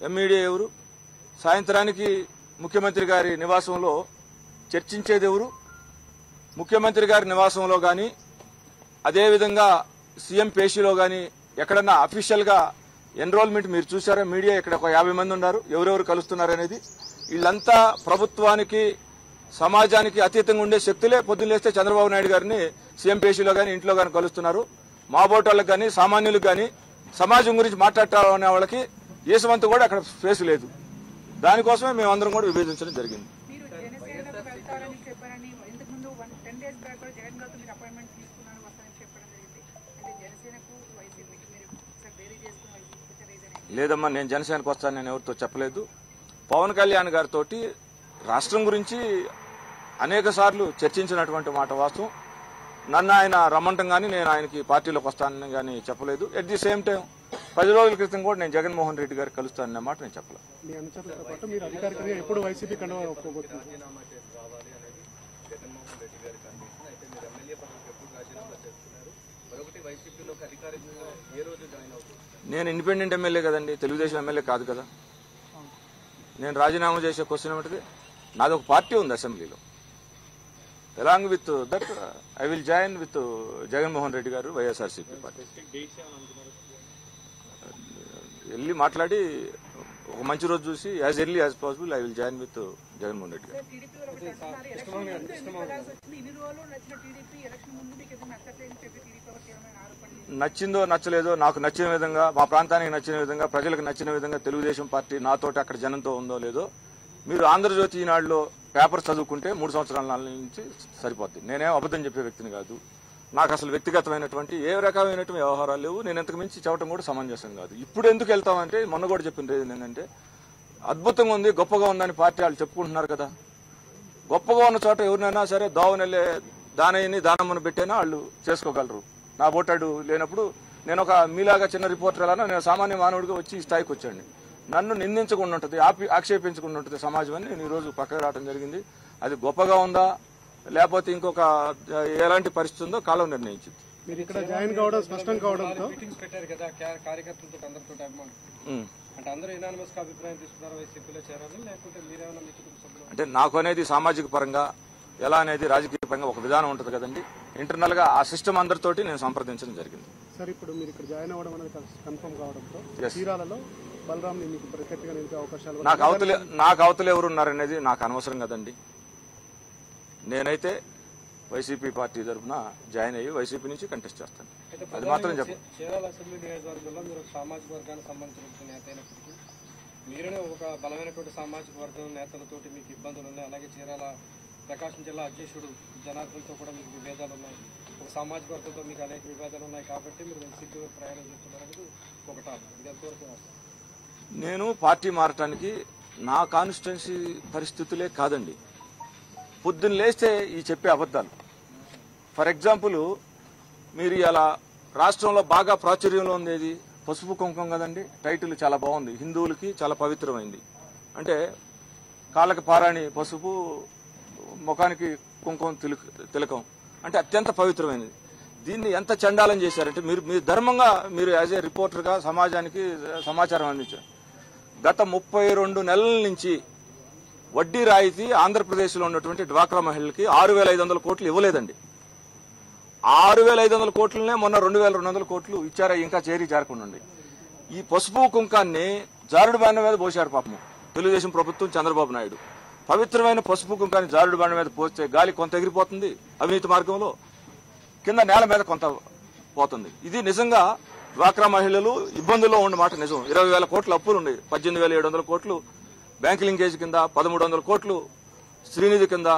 MEd ఎవరు? సాయంత్రానికి ముఖ్యమంత్రి గారి నివాసంలో చర్చించేది ఎవరు? ముఖ్యమంత్రి గారి నివాసంలో కానీ అదేవిధంగా సీఎం పేషీలో కానీ ఎక్కడన్నా అఫీషియల్గా ఎన్రోల్మెంట్ మీరు చూసారా? మీడియా ఇక్కడ ఒక 50 మంది ఉన్నారు, ఎవరెవరు కలుస్తున్నారనేది. వీళ్ళంతా ప్రభుత్వానికి సమాజానికి అతీతంగా ఉండే శక్తులే. పొద్దున్న లేస్తే చంద్రబాబు నాయుడు గారిని సీఎం పేషీలో కానీ ఇంట్లో కానీ కలుస్తున్నారు. మా బోటోళ్ళకి కానీ సామాన్యులకు కానీ సమాజం గురించి మాట్లాడాలనే వాళ్ళకి ఏసమంతా కూడా అక్కడ స్పేస్ లేదు. దానికోసమే మేమందరం కూడా విభేదించడం జరిగింది. లేదమ్మా, నేను జనసేనకు వస్తాను నేను ఎవరితో చెప్పలేదు. పవన్ కళ్యాణ్ గారితో రాష్ట్రం గురించి అనేక సార్లు చర్చించినటువంటి మాట వాస్తవం. నన్ను ఆయన రమ్మంటం కానీ నేను ఆయనకి పార్టీలోకి వస్తానని కానీ చెప్పలేదు. ఎట్ ది సేమ్ టైం 10 రోజుల క్రితం కూడా నేను జగన్మోహన్ రెడ్డి గారికి కలుస్తానన్న మాట నేను చెప్పలేదు. నేను ఇండిపెండెంట్ ఎమ్మెల్యే కదండి, తెలుగుదేశం ఎమ్మెల్యే కాదు కదా. నేను రాజీనామా చేసే క్వశ్చన్ ఏమిటి? నాది ఒక పార్టీ ఉంది అసెంబ్లీలో. Along with that I will join with Jaganmohan Reddy గారు వైఎస్ఆర్సీపీ పార్టీ. వెళ్ళి మాట్లాడి ఒక మంచి రోజు చూసి as early as possible I will join with Jaganmohan Reddy గారు. నచ్చిందో నచ్చలేదో నాకు నచ్చిన విధంగా, మా ప్రాంతానికి నచ్చిన విధంగా, ప్రజలకు నచ్చిన విధంగా తెలుగుదేశం పార్టీ నాతోటి అక్కడ జనంతో ఉందో లేదో మీరు ఆంధ్రజ్యోతి ఈనాడులో పేపర్ చదువుకుంటే 3 సంవత్సరాల నుంచి సరిపోద్ది. నేనేం అబద్ధం చెప్పే వ్యక్తిని కాదు. నాకు అసలు వ్యక్తిగతమైనటువంటి ఏ రకమైనటువంటి వ్యవహారాలు లేవు. నేను ఎంతకు మించి చెప్పడం కూడా సమంజసం కాదు. ఇప్పుడు ఎందుకు వెళ్తామంటే మొన్న కూడా చెప్పిన రీజన్ ఏంటంటే అద్భుతంగా ఉంది, గొప్పగా ఉందని పార్టీ వాళ్ళు చెప్పుకుంటున్నారు కదా. గొప్పగా ఉన్న చోట ఎవరినైనా సరే దోవనెళ్ళే దానయ్యని దానమ్మను పెట్టైనా వాళ్ళు చేసుకోగలరు. నా ఓటాడు లేనప్పుడు నేను ఒక మీలాగా చిన్న రిపోర్టర్ ఎలా నేను సామాన్య మానవుడిగా వచ్చి ఈ స్థాయికి వచ్చాను. నన్ను నిందించకుండా ఉంటుంది, ఆక్షేపించకుండా ఉంటుంది సమాజం అని నేను ఈరోజు పక్కకు రావడం జరిగింది. అది గొప్పగా ఉందా లేకపోతే ఇంకొక ఎలాంటి పరిస్థితి ఉందో కాలం నిర్ణయించింది. మీరు ఇక్కడ జాయిన్ కావడం స్పష్టం కావడంతో మీటింగ్స్ పెట్టారు కదా కార్యకర్తలతో అందరితో అంటే అందరూ యునానిమస్ గా అభిప్రాయం తీసుకున్నారు వైసీపీలో చేరాలి లేకుంటే మీరేమైనా మీ కుటుంబ సభ్యులు? అంటే నాకు అనేది సామాజిక పరంగా ఎలా అనేది రాజకీయ పరంగా ఒక విధానం ఉంటుంది కదండి. ఇంటర్నల్ గా ఆ సిస్టమ్ అందరితోటి నేను సంప్రదించడం జరిగింది. సార్ ఇప్పుడు మీరు ఇక్కడ జాయిన్ అవ్వడం అనేది కన్ఫర్మ్ కావడంతో చీరాలలో బలరాం మీకు ప్రత్యేకంగా నిలిపే అవకాశాలు నాకు అవతల ఎవరు ఉన్నారనేది నాకు అనవసరం కదండి. నేనైతే వైసీపీ పార్టీ తరఫున జాయిన్ అయ్యి వైసీపీ నుంచి కంటెస్ట్ చేస్తాను. అది మాత్రం చెప్పండి. చీరాల అసెంబ్లీ నియోజకవర్గంలో మీరు సామాజిక వర్గానికి సంబంధించిన నేత అయినప్పటికీ మీరునే ఒక బలమైనటువంటి సామాజిక వర్గం నేతలతోటి మీకు ఇబ్బందులు ఉన్నాయి. అలాగే చీరాల ప్రకాశం జిల్లా అధ్యక్షుడు జనార్దన్తో కూడా మీకు విభేదాలు ఉన్నాయి. ఒక సామాజిక వర్గంతో మీకు అనేక విభేదాలు ఉన్నాయి కాబట్టి మీరు వైసీపీ ప్రయాణం చేస్తున్నారనేది ఒక టాపిక్. ఇది ఎంతవరకు? నేను పార్టీ మారటానికి నా కాన్స్టిట్యున్సీ పరిస్థితులే కాదండి. పొద్దున్న లేస్తే ఈ చెప్పే అబద్ధాలు. ఫర్ ఎగ్జాంపుల్ మీరు ఇలా రాష్ట్రంలో బాగా ప్రాచుర్యంలో ఉండేది పసుపు కుంకుమ కదండి. టైటిల్ చాలా బాగుంది, హిందువులకి చాలా పవిత్రమైంది. అంటే కాళ్ళకి పారాణి పసుపు, ముఖానికి కుంకుమ తిలకం అంటే అత్యంత పవిత్రమైనది. దీన్ని ఎంత చండాలం చేశారంటే మీరు ధర్మంగా మీరు యాజ్ ఏ రిపోర్టర్గా సమాజానికి సమాచారం అందించారు. గత 32 నెలల నుంచి వడ్డీ రాయితీ ఆంధ్రప్రదేశ్లో ఉన్నటువంటి డ్వాక్రా మహిళలకి 6,500 కోట్లు ఇవ్వలేదండి. 6,500 కోట్లనే మొన్న 2,200 కోట్లు ఇచ్చారా, ఇంకా చేరి జారకుండా. ఈ పసుపు కుంకాన్ని జారుడు బండ మీద పోశారు పాపం తెలుగుదేశం ప్రభుత్వం, చంద్రబాబు నాయుడు. పవిత్రమైన పసుపు కుంకాన్ని జారుడు బండ మీద పోస్తే గాలి కొంత ఎగిరిపోతుంది అవినీతి మార్గంలో, కింద నేల మీద కొంత పోతుంది. ఇది నిజంగా డ్వాక్రా మహిళలు ఇబ్బందుల్లో ఉన్న మాట నిజం. 20,000 కోట్ల అప్పులు ఉన్నాయి. 18,700 కోట్లు బ్యాంక్ లింకేజ్ కింద, 1,300 కోట్లు శ్రీనిధి కింద,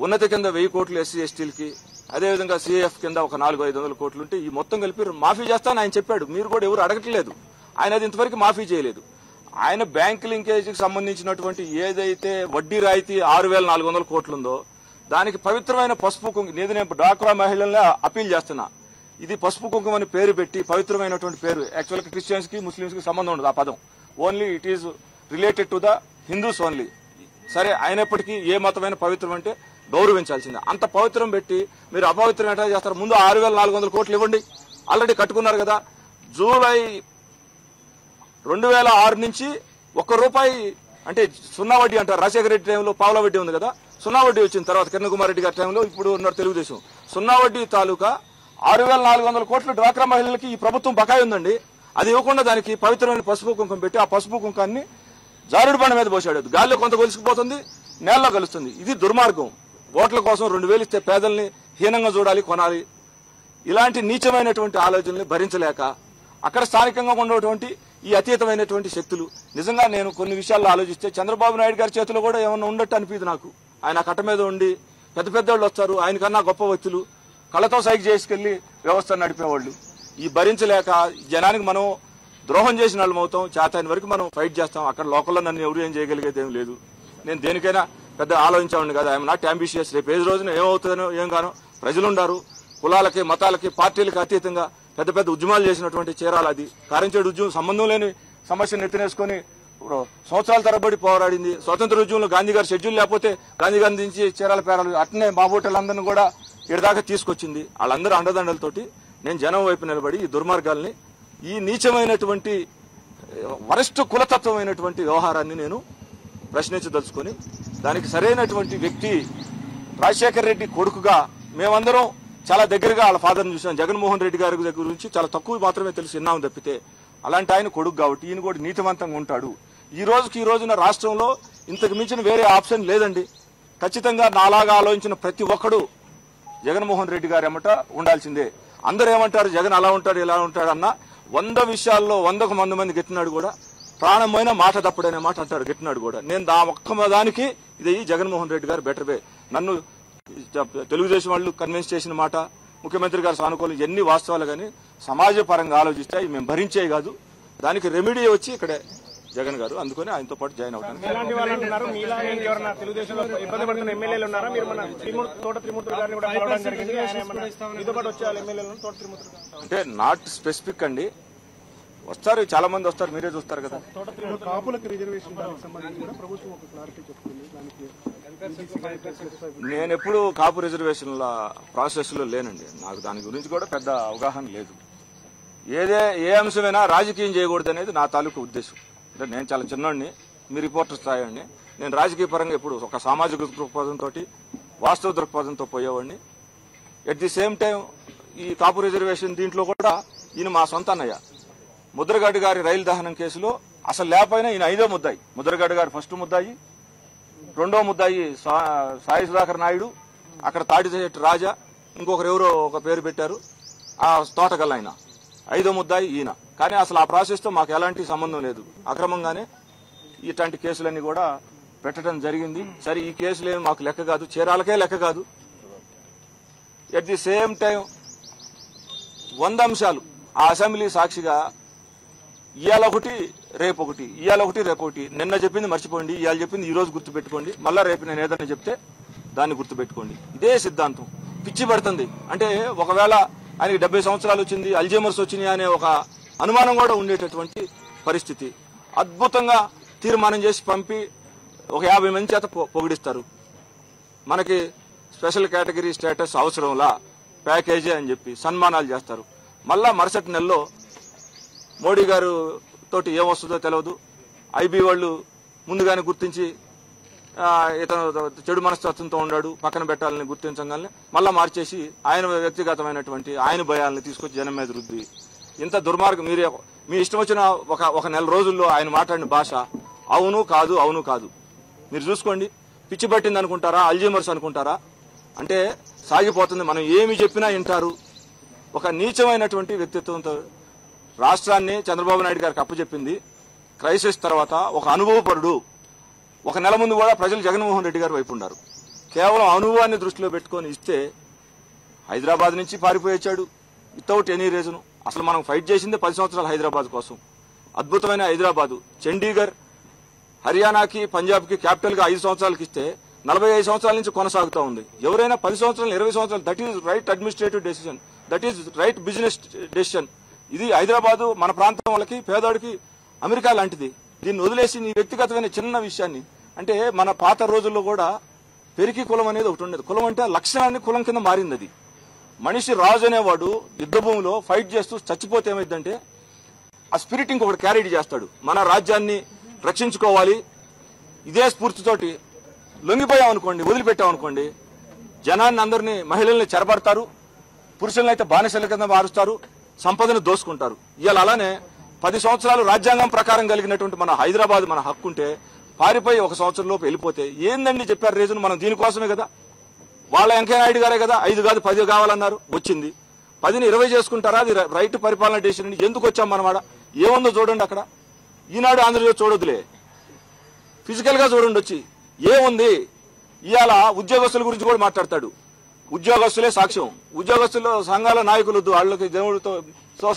ఉన్నతి కింద 1000 కోట్లు ఎస్సీ ఎస్టీలకి, అదేవిధంగా సిఐఎఫ్ కింద ఒక 400-500 కోట్లు ఉంటే ఈ మొత్తం కలిపి మాఫీ చేస్తానని ఆయన చెప్పాడు. మీరు కూడా ఎవరు అడగట్లేదు. ఆయన అది ఇంతవరకు మాఫీ చేయలేదు. ఆయన బ్యాంక్ లింకేజ్కి సంబంధించినటువంటి ఏదైతే వడ్డీ రాయితీ 6,400 కోట్లు ఉందో దానికి పవిత్రమైన పసుపు కుంకుమ, నేను డ్వాక్రా మహిళల్ని అపీల్ చేస్తున్నా. ఇది పసుపు కుంకుమ అని పేరు పెట్టి పవిత్రమైనటువంటి పేరు. యాక్చువల్గా క్రిస్టియన్స్ కి ముస్లింస్ కి సంబంధం ఉండదు ఆ పదం. Only it is related to the Hindus only. సరే, అయినప్పటికీ ఏ మతమైన పవిత్రం అంటే గౌరవించాల్సిందే. అంత పవిత్రం పెట్టి మీరు అపవిత్రం ఎట్లా చేస్తారు? ముందు 6,400 కోట్లు ఇవ్వండి. ఆల్రెడీ కట్టుకున్నారు కదా. జూలై 2006 నుంచి ₹1 అంటే సున్నా వడ్డీ అంటారు. రాజశేఖర రెడ్డి టైంలో పావుల వడ్డీ ఉంది కదా, సున్నా వడ్డీ వచ్చిన తర్వాత కిరణ్ కుమార్ రెడ్డి గారి టైంలో ఇప్పుడు ఉన్నారు తెలుగుదేశం. సున్నా వడ్డీ తాలూకా 6,400 కోట్లు డ్వాక్రా మహిళలకి ఈ ప్రభుత్వం బకాయి ఉందండి. అది ఇవ్వకుండా దానికి పవిత్రమైన పసుపు కుంకుమ పెట్టి ఆ పసుపు కుంకాన్ని జారుడు బండ మీద పోసాడు. గాల్లో కొంత కొలిసిపోతుంది, నేలలో కలుస్తుంది. ఇది దుర్మార్గం. ఓట్ల కోసం 2,000 ఇస్తే పేదల్ని హీనంగా చూడాలి, కొనాలి. ఇలాంటి నీచమైనటువంటి ఆలోచనల్ని భరించలేక అక్కడ స్థానికంగా ఉన్నటువంటి ఈ అతీతమైనటువంటి శక్తులు నిజంగా నేను కొన్ని విషయాల్లో ఆలోచిస్తే చంద్రబాబు నాయుడు గారి చేతిలో కూడా ఏమన్నా ఉన్నట్టు అనిపిది నాకు. ఆయన కట్ట మీద ఉండి పెద్ద పెద్దవాళ్ళు వస్తారు, ఆయన కన్నా గొప్ప వ్యక్తులు కళ్ళతో సైకి చేసుకెళ్లి వ్యవస్థను నడిపేవాళ్ళు. ఈ భరించలేక జనానికి మనం ద్రోహం చేసిన వాళ్ళం అవుతాం. చేతైన వరకు మనం ఫైట్ చేస్తాం. అక్కడ లోకల్లో నన్ను ఎవరు ఏం చేయగలిగేది ఏం లేదు. నేను దేనికైనా పెద్ద ఆలోచించామండి కదా. I'm not ambitious. రేపు ఏ రోజున ఏమవుతుందో ఏం గానో ప్రజలుండారు. కులాలకి మతాలకి పార్టీలకి అతీతంగా పెద్ద పెద్ద ఉద్యమాలు చేసినటువంటి చీరాల అది కారంచేడు ఉద్యమం సంబంధం లేని సమస్యను ఎత్తినేసుకుని సంవత్సరాల తరబడి పోరాడింది. స్వాతంత్ర ఉద్యమంలో గాంధీ గారు షెడ్యూల్ లేకపోతే గాంధీ గారి నుంచి చీరాల పేరాలు అట్నే బాబోటలందరినీ కూడా ఇక్కడిదాకా తీసుకొచ్చింది. వాళ్ళందరూ అండదండలతోటి నేను జనం వైపు నిలబడి ఈ దుర్మార్గాల్ని, ఈ నీచమైనటువంటి వరిష్ఠ కులతత్వమైనటువంటి వ్యవహారాన్ని నేను ప్రశ్నించదలుచుకొని దానికి సరైనటువంటి వ్యక్తి రాజశేఖర రెడ్డి కొడుకుగా మేమందరం చాలా దగ్గరగా వాళ్ళ ఫాదర్ని చూసాం. జగన్మోహన్ రెడ్డి గారి దగ్గర గురించి చాలా తక్కువ మాత్రమే తెలిసి విన్నాం తప్పితే అలాంటి ఆయన కొడుకు కాబట్టి ఈయన కూడా నీతివంతంగా ఉంటాడు. ఈ రోజున రాష్ట్రంలో ఇంతకు మించిన వేరే ఆప్షన్ లేదండి. ఖచ్చితంగా నాలాగా ఆలోచించిన ప్రతి ఒక్కడు జగన్మోహన్ రెడ్డి గారు ఎమ్మట ఉండాల్సిందే. అందరూ ఏమంటారు జగన్ అలా ఉంటాడు ఇలా ఉంటాడు అన్న 100 విషయాల్లో 100కు మంది గెట్టినాడు కూడా. ప్రాణమైన మాట తప్పుడనే మాట అంటాడు గెట్టినాడు కూడా. నేను ఒక్క దానికి ఇది జగన్మోహన్ రెడ్డి గారు బెటర్ వే. నన్ను తెలుగుదేశం వాళ్ళు కన్విన్స్ చేసిన మాట, ముఖ్యమంత్రి గారు సానుకూలం, ఎన్ని వాస్తవాలు కానీ సమాజ పరంగా ఆలోచిస్తే మేము భరించే కాదు. దానికి రెమెడీ వచ్చి ఇక్కడే జగన్ గారు. అందుకని ఆయనతో పాటు జాయిన్ అవుతాను. అంటే నాట్ స్పెసిఫిక్ అండి, వస్తారు చాలా మంది వస్తారు, మీరే చూస్తారు కదా. నేను ఎప్పుడు కాపు రిజర్వేషన్ల ప్రాసెస్ లో లేనండి. నాకు దాని గురించి కూడా పెద్ద అవగాహన లేదు. ఏ అంశమైనా రాజకీయం చేయకూడదు అనేది నా తాలూకు ఉద్దేశం. అంటే నేను చాలా చిన్నోడిని, మీ రిపోర్టర్ స్థాయి అండి. నేను రాజకీయ పరంగా ఎప్పుడు ఒక సామాజిక దృక్పథంతో వాస్తవ దృక్పథంతో పోయేవాడిని. ఎట్ ది సేమ్ టైం ఈ కాపు రిజర్వేషన్ దీంట్లో కూడా ఈయన మా సొంత అన్నయ్య. ముద్రగడ్డ గారి రైలు దహనం కేసులో అసలు లేకపోయినా ఈయన 5వ ముద్దాయి. ముద్రగడ్డ గారు ఫస్ట్ ముద్దాయి, 2వ ముద్దాయి సాయి సుధాకర్ నాయుడు, అక్కడ తాడిశెట్టి రాజా, ఇంకొకరు ఎవరో ఒక పేరు పెట్టారు ఆ తోటగల్ ఆయన, 5వ ముద్దాయి ఈయన. కానీ అసలు ఆ ప్రాసెస్ తో మాకు ఎలాంటి సంబంధం లేదు. అక్రమంగానే ఇట్లాంటి కేసులన్నీ కూడా పెట్టడం జరిగింది. సరే ఈ కేసులేమి మాకు లెక్క కాదు, చీరాలకే లెక్క కాదు. ఎట్ ది సేమ్ టైం 100 అంశాలు ఆ అసెంబ్లీ సాక్షిగా ఇవాళ ఒకటి రేపొకటి, ఇవాళ ఒకటి రేపొకటి. నిన్న చెప్పింది మర్చిపోండి, ఇవాళ చెప్పింది ఈ రోజు గుర్తుపెట్టుకోండి, మళ్ళా రేపు నేను ఏదైనా చెప్తే దాన్ని గుర్తుపెట్టుకోండి. ఇదే సిద్ధాంతం. పిచ్చి పడుతుంది. అంటే ఒకవేళ ఆయనకి 70 సంవత్సరాలు వచ్చింది, అల్జీమర్స్ వచ్చినాయి అనే ఒక అనుమానం కూడా ఉండేటటువంటి పరిస్థితి. అద్భుతంగా తీర్మానం చేసి పంపి ఒక 50 మంది చేత పొగిడిస్తారు. మనకి స్పెషల్ కేటగిరీ స్టేటస్ అవసరంలా, ప్యాకేజీ అని చెప్పి సన్మానాలు చేస్తారు. మళ్ళా మరుసటి నెలలో మోడీ గారు తోటి ఏమొస్తుందో తెలియదు. ఐబీ వాళ్ళు ముందుగానే గుర్తించి ఇతను చెడు మనస్తత్వంతో ఉన్నాడు, పక్కన పెట్టాలని గుర్తించగానే మళ్ళా మార్చేసి ఆయన వ్యక్తిగతమైనటువంటి ఆయన భయాలను తీసుకొచ్చి జనం మీద రుద్ది, ఇంత దుర్మార్గం. మీరే మీ ఇష్టం వచ్చిన ఒక నెల రోజుల్లో ఆయన మాట్లాడిన భాష అవును కాదు అవును కాదు. మీరు చూసుకోండి. పిచ్చి పట్టింది అనుకుంటారా, అల్జీమర్స్ అనుకుంటారా? అంటే సాగిపోతుంది. మనం ఏమి చెప్పినా వింటారు. ఒక నీచమైనటువంటి వ్యక్తిత్వంతో రాష్ట్రాన్ని చంద్రబాబు నాయుడు గారికి అప్పచెప్పింది. క్రైసిస్ తర్వాత ఒక అనుభవపరుడు. ఒక నెల ముందు కూడా ప్రజలు జగన్మోహన్ రెడ్డి గారు వైపు ఉన్నారు. కేవలం అనుభవాన్ని దృష్టిలో పెట్టుకొని ఇస్తే హైదరాబాద్ నుంచి పారిపోయొచ్చాడు వితౌట్ ఎనీ రీజన్. అసలు మనం ఫైట్ చేసిందే 10 సంవత్సరాలు హైదరాబాద్ కోసం. అద్భుతమైన హైదరాబాద్, చండీగఢ్, హర్యానాకి పంజాబ్కి క్యాపిటల్ గా 5 సంవత్సరాలకి ఇస్తే 45 సంవత్సరాల నుంచి కొనసాగుతూ ఉంది. ఎవరైనా 10 సంవత్సరాలు 20 సంవత్సరాలు, that is right administrative decision, that is right business decision. ఇది హైదరాబాద్ మన ప్రాంతం వాళ్ళకి, పేదవాడికి అమెరికా లాంటిది. దీన్ని వదిలేసి నీ వ్యక్తిగతమైన చిన్న విషయాన్ని, అంటే మన పాత రోజుల్లో కూడా పెరికి కులం అనేది ఒకటి ఉండేది. కులం అంటే లక్షణాన్ని కులం కింద మారింది. అది మనిషి రాజు అనేవాడు యుద్ధ భూమిలో ఫైట్ చేస్తూ చచ్చిపోతే ఏమైందంటే ఆ స్పిరిట్ ఇంకొకటి క్యారీ చేస్తాడు. మన రాజ్యాన్ని రక్షించుకోవాలి. ఇదే స్ఫూర్తితోటి లొంగిపోయామనుకోండి, వదిలిపెట్టామనుకోండి, జనాన్ని అందరినీ మహిళల్ని చెరబడతారు, పురుషులను అయితే బానిసల కింద మారుస్తారు, సంపదను దోసుకుంటారు. ఇవాళ అలానే 10 సంవత్సరాలు రాజ్యాంగం ప్రకారం కలిగినటువంటి మన హైదరాబాద్ మన హక్కు ఉంటే పారిపోయి 1 సంవత్సరం లోపు వెళ్ళిపోతే ఏందండి చెప్పారు రీజన్? మనం దీనికోసమే కదా, వాళ్ళ వెంకయ్యనాయుడు గారే కదా 5 కాదు 10 కావాలన్నారు, వచ్చింది. 10ని 20 చేసుకుంటారా? అది రైట్ పరిపాలన డెసిషన్. ఎందుకు వచ్చాం మనమాట? ఏముందో చూడండి అక్కడ. ఈనాడు ఆంధ్రజ్యోతి చూడొద్దులే, ఫిజికల్ గా చూడండి వచ్చి ఏముంది. ఇవాళ ఉద్యోగస్తుల గురించి కూడా మాట్లాడతాడు. ఉద్యోగస్తులే సాక్ష్యం. ఉద్యోగస్తులు సంఘాల నాయకులు వాళ్ళకి దేవుడితో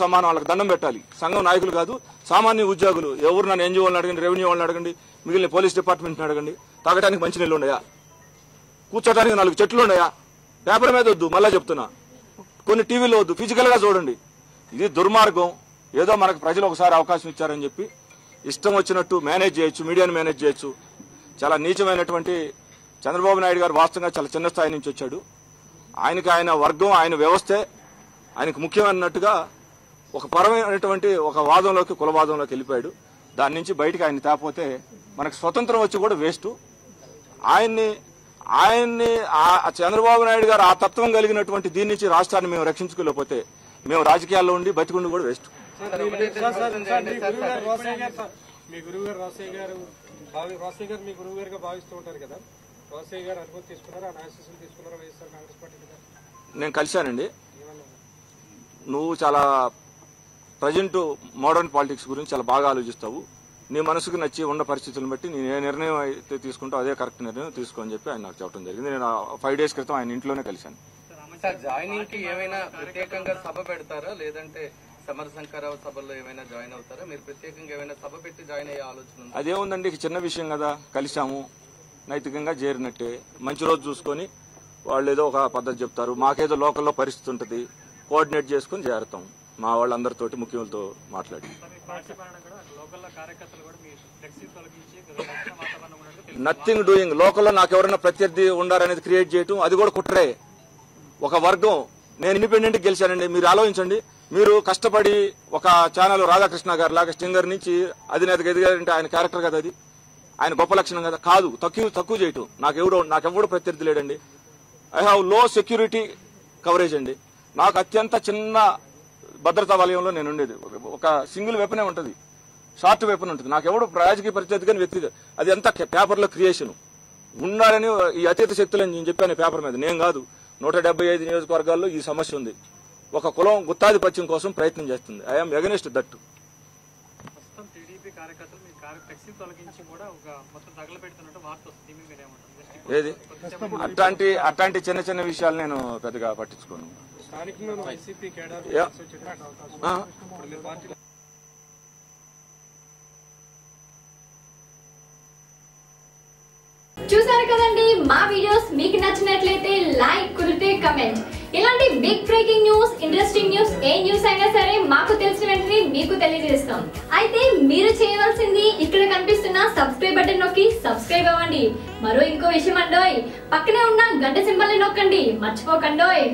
సమానం, వాళ్ళకి దండం పెట్టాలి. సంఘం నాయకులు కాదు, సామాన్య ఉద్యోగులు. ఎవరు నన్ను ఎన్జిఓ వాళ్ళని అడగండి, రెవెన్యూ వాళ్ళని అడగండి, మిగిలిన పోలీస్ డిపార్ట్మెంట్ని అడగండి. తాగడానికి మంచినీళ్ళు ఉన్నాయా? కూర్చోటానికి 4 చెట్లు ఉన్నాయా? పేపర్ మీద వద్దు, మళ్ళా చెప్తున్నా, కొన్ని టీవీలో వద్దు, ఫిజికల్ గా చూడండి. ఇది దుర్మార్గం. ఏదో మనకు ప్రజలు ఒకసారి అవకాశం ఇచ్చారని చెప్పి ఇష్టం వచ్చినట్టు మేనేజ్ చేయొచ్చు, మీడియాను మేనేజ్ చేయొచ్చు. చాలా నీచమైనటువంటి చంద్రబాబు నాయుడు గారు వాస్తవంగా చాలా చిన్న స్థాయి నుంచి వచ్చాడు. ఆయనకి ఆయన వర్గం, ఆయన వ్యవస్థే ఆయనకు ముఖ్యమైనట్టుగా ఒక పరమైనటువంటి ఒక వాదంలోకి, కులవాదంలోకి వెళ్ళిపోయాడు. దాని నుంచి బయటకు ఆయన తేపోతే మనకు స్వతంత్రం వచ్చి కూడా వేస్ట్. ఆయన్ని చంద్రబాబు నాయుడు గారు ఆ తత్వం కలిగినటువంటి దీని నుంచి రాష్ట్రాన్ని మేము రక్షించుకోలేకపోతే మేము రాజకీయాల్లో ఉండి బతికుండి కూడా వేస్ట్. మీ గురువు గారు రోసయ్య గారు మీ గురువు గారుగా భావిస్తూ ఉంటారు కదా, రోసయ్య గారు అనుమతి తీసుకున్నారా, ఆశీస్సులు తీసుకున్నారా వైఎస్ఆర్ కాంగ్రెస్ పార్టీ? నేను కలిశానండి. నువ్వు చాలా ప్రజెంట్ మోడర్న్ పాలిటిక్స్ గురించి చాలా బాగా ఆలోచిస్తావు. నీ మనసుకు నచ్చి ఉన్న పరిస్థితులను బట్టి నేను ఏ నిర్ణయం అయితే తీసుకుంటా అదే కరెక్ట్ నిర్ణయం తీసుకోని చెప్పి ఆయన నాకు చెప్పడం జరిగింది. నేను 5 days క్రితం ఆయన ఇంట్లోనే కలిశాను. జాయినింగ్ కి ఏమైనా ప్రత్యేకంగా సభ పెడతారా, లేదంటే సమరశంకరరావు సభలో ఏమైనా జాయిన్ అవుతారా? మీరు ప్రత్యేకంగా ఏమైనా సభ పెట్టి జాయిన్ అయ్యే ఆలోచన? అదేముందండి, చిన్న విషయం కదా, కలిశాము, నైతికంగా చేరినట్టే. మంచి రోజు చూసుకొని వాళ్ళు ఏదో ఒక పద్ధతి చెప్తారు, మాకేదో లోకల్లో పరిస్థితి ఉంటుంది, కోఆర్డినేట్ చేసుకుని చేరుతాం మా వాళ్ళందరితోటి, ముఖ్యులతో మాట్లాడి. Nothing doing. లోకల్లో నాకు ఎవరైనా ప్రత్యర్థి ఉండారనేది క్రియేట్ చేయటం, అది కూడా కుట్రే. ఒక వర్గం, నేను ఇండిపెండెంట్ గెలిచానండి. మీరు ఆలోచించండి, మీరు కష్టపడి ఒక ఛానల్ రాధాకృష్ణ గారు లాగా స్టింగర్ నుంచి అధినేతగా ఎదిగారంటే ఆయన క్యారెక్టర్ కదా, అది ఆయన గొప్ప లక్షణం కదా. కాదు, తక్కువ చేయటం. నాకెవడో ప్రత్యర్థి లేడండి. ఐ హావ్ లో సెక్యూరిటీ కవరేజ్ అండి. నాకు అత్యంత చిన్న భద్రతా వలయంలో నేను ఉండేది. ఒక సింగిల్ వెపనే ఉంటుంది, షార్ట్ వెపన్ ఉంటుంది. నాకెవడు రాజకీయ ప్రత్యర్థి కానీ వ్యక్తి, అది ఎంత పేపర్లో క్రియేషన్ ఉండాలని ఈ అతీత శక్తులని నేను చెప్పాను పేపర్ మీద. నేను కాదు, 175 నియోజకవర్గాల్లో ఈ సమస్య ఉంది. ఒక కులం గుత్తాధిపత్యం కోసం ప్రయత్నం చేస్తుంది. I'm against that. ఏది అట్లాంటి చిన్న చిన్న విషయాలు నేను పెద్దగా పట్టించుకోను. చూసారు కదండి, మా వీడియోస్ మీకు నచ్చినట్లయితే లైక్, కుదిరితే కమెంట్. ఇలాంటి big breaking news, interesting news, ఏ న్యూస్ అయినా సరే మాకు తెలిసిన వెంటనే మీకు తెలియజేస్తాం. అయితే మీరు చేయవలసింది ఇక్కడ కనిపిస్తున్న సబ్స్క్రైబ్ బటన్ నొక్కి సబ్స్క్రైబ్ అవ్వండి. ఇంకో విషయం అండోయ్, పక్కనే ఉన్న గంట సింబల్ ని నొక్కండి, మర్చిపోకండోయ్.